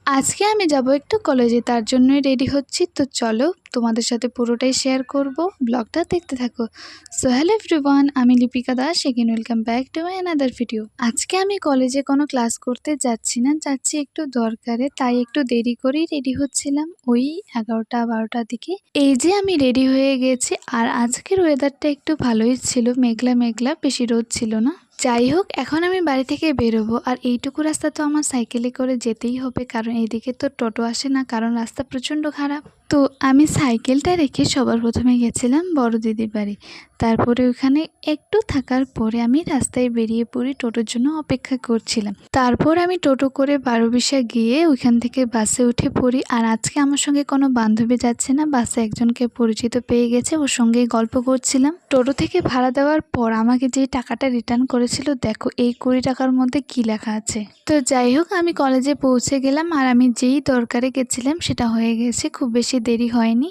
আজকে আমি যাব একটু কলেজে, তার জন্যই রেডি হচ্ছি। তো চলো তোমাদের সাথে পুরোটাই শেয়ার করব, ব্লগটা দেখতে থাকো। সো হ্যালো এভরিওয়ান, আমি Lipika Das, again welcome back to my another video. আজকে আমি কলেজে কোনো ক্লাস করতে যাচ্ছি না, যাচ্ছি একটু দরকারে, তাই একটু দেরি করেই রেডি হচ্ছিলাম, ওই 11টা-12টার দিকে। এই যে আমি রেডি হয়ে গেছি, আর আজকের ওয়েদারটা একটু ভালোই ছিল, মেঘলা মেঘলা, বেশি রোদ ছিল না। যাই হোক, এখন আমি বাড়ি থেকে বেরোবো, আর এইটুকু রাস্তা তো আমার সাইকেলে করে যেতেই হবে, কারণ এইদিকে তো টোটো আসে না, কারণ রাস্তা প্রচণ্ড খারাপ। তো আমি সাইকেলটা রেখে সবার প্রথমে গেছিলাম বড় দিদির বাড়ি। তারপরে ওখানে একটু থাকার পরে আমি রাস্তায় বেরিয়ে পড়ি, টোটোর জন্য অপেক্ষা করছিলাম। তারপর আমি টোটো করে 12বিশা গিয়ে ওইখান থেকে বাসে উঠে পড়ি। আর আজকে আমার সঙ্গে কোনো বান্ধবী যাচ্ছে না, বাসে একজনকে পরিচিত পেয়ে গেছে, ওর সঙ্গেই গল্প করছিলাম। টোটো থেকে ভাড়া দেওয়ার পর আমাকে যে টাকাটা রিটার্ন করেছিল, দেখো এই 20 টাকার মধ্যে কি লেখা আছে। তো যাই হোক, আমি কলেজে পৌঁছে গেলাম, আর আমি যেই দরকারে গেছিলাম সেটা হয়ে গেছে, খুব বেশি দেরি হয়নি।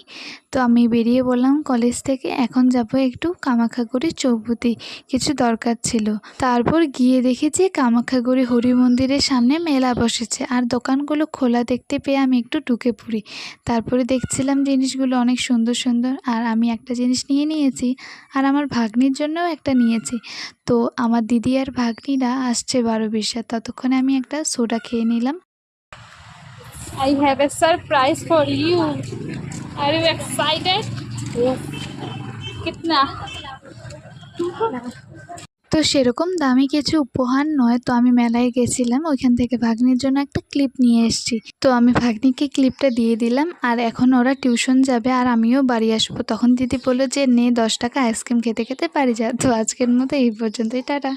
তো আমি বেরিয়ে বললাম কলেজ থেকে, এখন যাব একটু কামাখ্যাগুড়ি চৌপতি, কিছু দরকার ছিল। তারপর গিয়ে দেখি যে কামাখ্যাগুড়ি হরি মন্দিরের সামনে মেলা বসেছে, আর দোকানগুলো খোলা দেখতে পেয়ে আমি একটু ঢুকে পড়ি। তারপরে দেখছিলাম জিনিসগুলো অনেক সুন্দর সুন্দর, আর আমি একটা জিনিস নিয়ে নিয়েছি, আর আমার ভাগ্নির জন্যও একটা নিয়েছি। তো আমার দিদি আর ভাগ্নিরা আসছে 12বিশা, ততক্ষণে আমি একটা সোডা খেয়ে নিলাম। I have a surprise for you. Are you excited? Yes. कितना? তো সেরকম দামি কিছু উপহার নয়, তো আমি মেলায় গেছিলাম, ওইখান থেকে ভাগ্নির জন্য একটা ক্লিপ নিয়ে এসেছি। তো আমি ভাগ্নিকে ক্লিপটা দিয়ে দিলাম, আর এখন ওরা টিউশন যাবে আর আমিও বাড়ি আসবো। তখন দিদি বললো যে নে 10 টাকা, আইসক্রিম খেতে খেতে বাড়ি যা। তো আজকের মতো এই পর্যন্তই, টাটা।